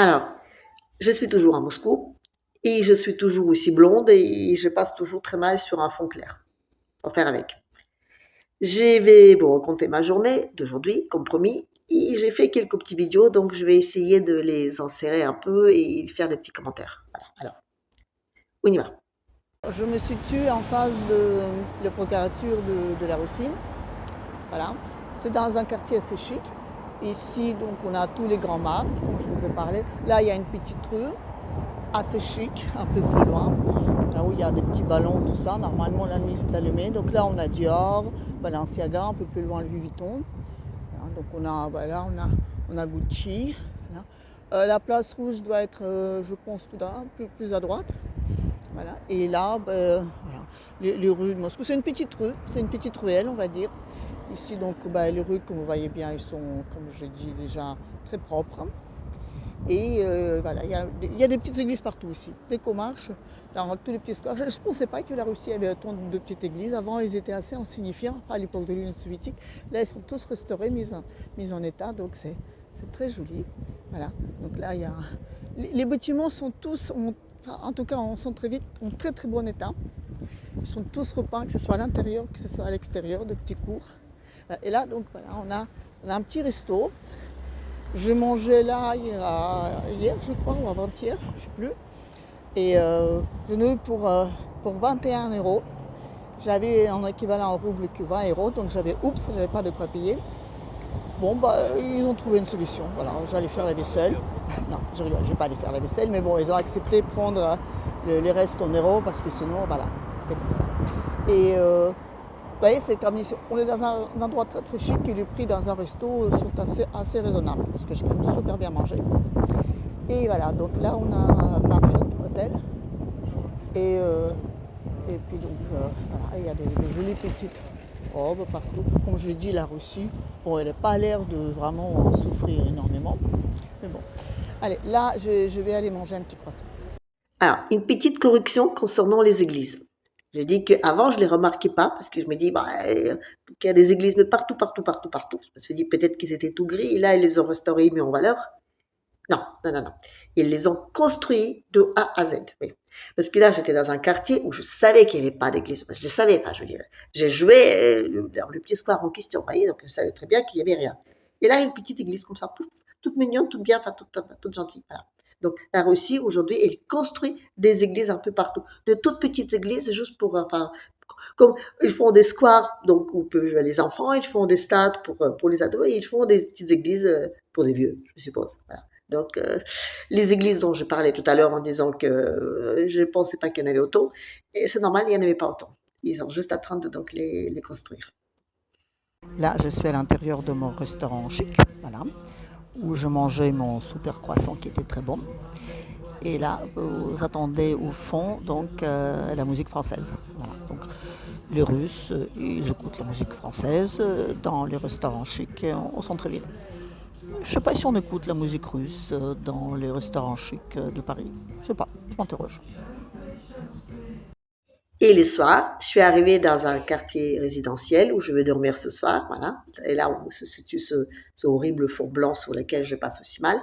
Alors, je suis toujours à Moscou et je suis toujours aussi blonde et je passe toujours très mal sur un fond clair. Faut faire avec. Je vais vous raconter ma journée d'aujourd'hui, comme promis, et j'ai fait quelques petites vidéos, donc je vais essayer de les insérer un peu et faire des petits commentaires. Voilà, alors, on y va. Je me situe en face de la procurature de la Russie. Voilà. C'est dans un quartier assez chic. Ici, donc, on a tous les grands marques, comme je vous ai parlé. Là, il y a une petite rue assez chic, un peu plus loin, là où il y a des petits ballons, tout ça. Normalement, la nuit, c'est allumé. Donc là, on a Dior, Balenciaga, un peu plus loin, Louis Vuitton. Voilà, donc on a Gucci. Voilà. La place rouge doit être, je pense, tout là, plus à droite. Voilà. Et là, voilà, les rues de Moscou, c'est une petite ruelle, on va dire. Ici, donc, les rues, comme vous voyez bien, elles sont, comme je dis déjà, très propres. Et voilà, il y a des petites églises partout aussi. Dès qu'on marche, dans tous les petits squares, je ne pensais pas que la Russie avait autant de petites églises. Avant, elles étaient assez insignifiantes, enfin, à l'époque de l'Union soviétique. Là, elles sont tous restaurées, mises en état, donc c'est très joli. Voilà. Donc là, les bâtiments sont tous, enfin, en tout cas en centre-ville, en très très bon état. Ils sont tous repeints, que ce soit à l'intérieur, que ce soit à l'extérieur, de petits cours. Et là, donc voilà, on a un petit resto. Je mangeais là hier, je crois, ou avant-hier, je ne sais plus. Et je n'ai eu pour 21 euros. J'avais en équivalent en rouble que 20 euros, donc j'avais pas de quoi payer. Bon, ils ont trouvé une solution. Voilà, j'allais faire la vaisselle. Non, je rigole, je vais pas aller faire la vaisselle, mais bon, ils ont accepté de prendre les restes en euros parce que sinon, voilà, c'était comme ça. Et vous voyez, c'est comme ici. On est dans un endroit très très chic et les prix dans un resto sont assez raisonnables parce que j'ai quand même super bien mangé. Et voilà, donc là on a Marriott Hotel et puis donc voilà, il y a des jolies petites robes partout. Comme je l'ai dit, la Russie, bon, elle n'a pas l'air de vraiment en souffrir énormément. Mais bon, allez, là je vais aller manger un petit croissant. Alors, une petite correction concernant les églises. J'ai dit qu'avant, je ne les remarquais pas parce que je me dis, qu'il y a des églises, mais partout, partout, partout, partout. Je me suis dit peut-être qu'ils étaient tout gris et là, ils les ont restaurés, mis en valeur. Non, non, non, non. Ils les ont construits de A à Z. Oui. Parce que là, j'étais dans un quartier où je savais qu'il n'y avait pas d'église. Je ne le savais pas, je veux dire. J'ai joué dans le petit square en question, vous voyez, donc je savais très bien qu'il n'y avait rien. Et là, une petite église comme ça, pouf, toute mignonne, toute bien, enfin, toute gentille. Voilà. Donc, la Russie, aujourd'hui, elle construit des églises un peu partout. De toutes petites églises, juste pour, enfin, comme ils font des squares, donc où peuvent jouer les enfants, ils font des stades pour les ados, et ils font des petites églises pour les vieux, je suppose. Voilà. Donc, les églises dont je parlais tout à l'heure en disant que je ne pensais pas qu'il y en avait autant, et c'est normal, il n'y en avait pas autant. Ils sont juste en train de donc les construire. Là, je suis à l'intérieur de mon restaurant chic, voilà, où je mangeais mon super croissant qui était très bon. Et là, vous attendez au fond donc la musique française. Voilà. Donc, les Russes, ils écoutent la musique française dans les restaurants chics au centre-ville. Je ne sais pas si on écoute la musique russe dans les restaurants chics de Paris. Je ne sais pas, je m'interroge. Et le soir, je suis arrivée dans un quartier résidentiel où je vais dormir ce soir, voilà. Et là où se situe ce horrible fond blanc sur lequel je passe aussi mal.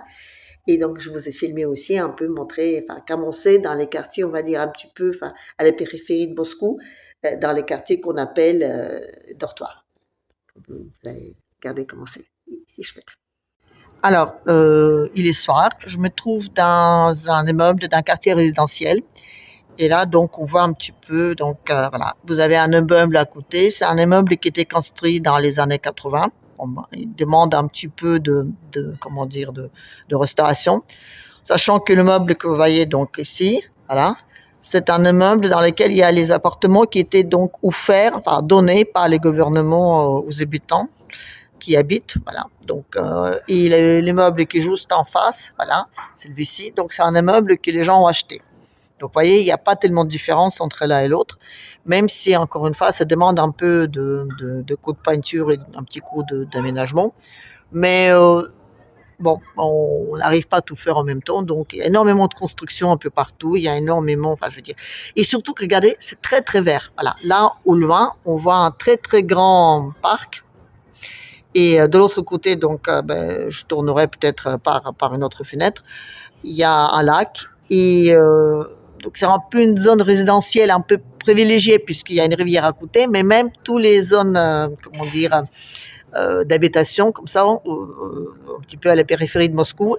Et donc, je vous ai filmé aussi un peu, montrer, enfin, comment c'est dans les quartiers, on va dire un petit peu, enfin, à la périphérie de Moscou, dans les quartiers qu'on appelle dortoirs. Vous allez regarder comment c'est chouette. Alors, il est soir, je me trouve dans un immeuble d'un quartier résidentiel. Et là, donc, on voit un petit peu, donc, voilà, vous avez un immeuble à côté. C'est un immeuble qui était construit dans les années 80. Il demande un petit peu comment dire, de restauration. Sachant que l'immeuble que vous voyez donc ici, voilà, c'est un immeuble dans lequel il y a les appartements qui étaient donc offerts, enfin donnés par les gouvernements aux habitants qui habitent, voilà. Donc, et l'immeuble qui est juste en face, voilà, celui-ci, donc c'est un immeuble que les gens ont acheté. Donc, vous voyez, il n'y a pas tellement de différence entre l'un et l'autre, même si, encore une fois, ça demande un peu de coup de peinture et un petit coup d'aménagement. Mais bon, on n'arrive pas à tout faire en même temps, donc il y a énormément de construction un peu partout, il y a énormément, enfin je veux dire, et surtout que regardez, c'est très très vert. Voilà, là au loin, on voit un très très grand parc, Et de l'autre côté, donc, je tournerai peut-être par une autre fenêtre. Il y a un lac et donc c'est un peu une zone résidentielle un peu privilégiée puisqu'il y a une rivière à côté, mais même toutes les zones, comment dire, d'habitation comme ça, un petit peu à la périphérie de Moscou,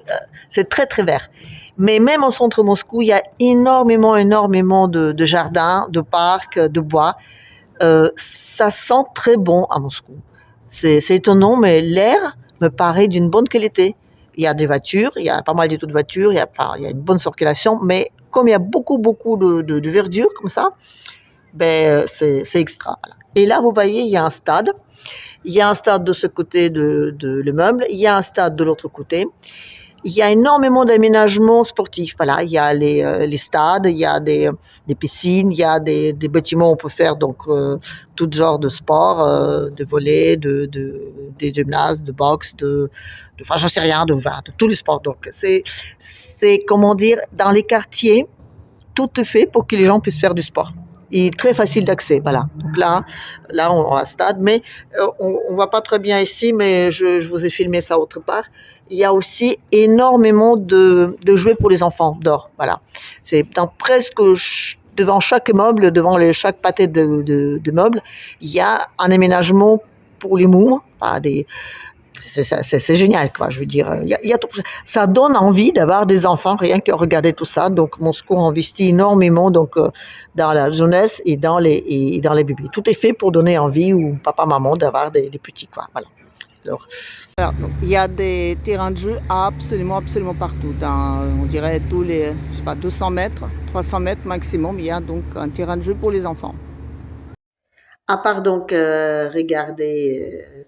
c'est très très vert. Mais même au centre de Moscou, il y a énormément de jardins, de parcs, de bois. Ça sent très bon à Moscou. C'est étonnant, mais l'air me paraît d'une bonne qualité. Il y a des voitures, il y a pas mal de voitures, il y a une bonne circulation, mais comme il y a beaucoup de verdure comme ça, c'est extra. Voilà. Et là, vous voyez, il y a un stade. Il y a un stade de ce côté de l'immeuble, il y a un stade de l'autre côté. Il y a énormément d'aménagements sportifs. Voilà, il y a les stades, il y a des piscines, il y a des bâtiments où on peut faire donc tout genre de sport, de volley, des gymnases, de boxe, enfin j'en sais rien, de tous les sports. Donc c'est comment dire, dans les quartiers, tout est fait pour que les gens puissent faire du sport. Et très facile d'accès, voilà. Donc là, on a un stade, mais on voit pas très bien ici, mais je vous ai filmé ça autre part. Il y a aussi énormément de jouets pour les enfants d'or, voilà. C'est dans presque devant chaque meuble, devant chaque pâté de meubles, il y a un aménagement pour les mours, pas des, c'est génial, quoi. Je veux dire, ça donne envie d'avoir des enfants, rien que regarder tout ça. Donc, Moscou investit énormément donc dans la jeunesse et dans les bébés. Tout est fait pour donner envie aux papa, maman d'avoir des petits, quoi. Voilà. Alors, voilà, donc, il y a des terrains de jeu absolument partout. On dirait tous les, je sais pas, 200 mètres, 300 mètres maximum, il y a donc un terrain de jeu pour les enfants. À part donc regarder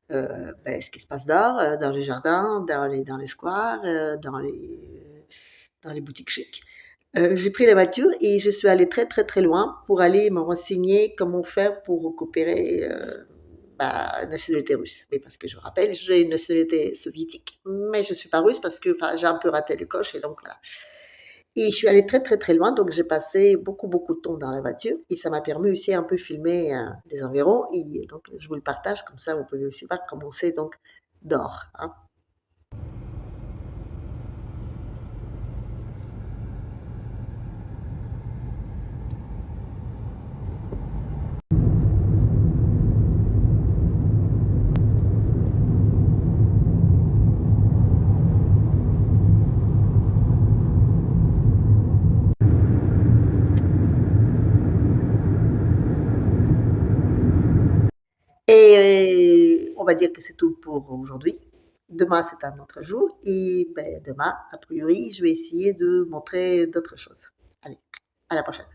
ce qui se passe dehors, dans les jardins, dans les squares, dans les boutiques chics. J'ai pris la voiture et je suis allée très loin pour aller me renseigner comment faire pour récupérer la nationalité russe. Mais parce que je rappelle, j'ai une nationalité soviétique, mais je suis pas russe parce que j'ai un peu raté le coche et donc voilà. Et je suis allée très loin, donc j'ai passé beaucoup de temps dans la voiture et ça m'a permis aussi un peu filmer les environs et donc je vous le partage, comme ça vous pouvez aussi voir comment c'est donc dehors. Hein. Et on va dire que c'est tout pour aujourd'hui. Demain, c'est un autre jour. Et demain, a priori, je vais essayer de montrer d'autres choses. Allez, à la prochaine.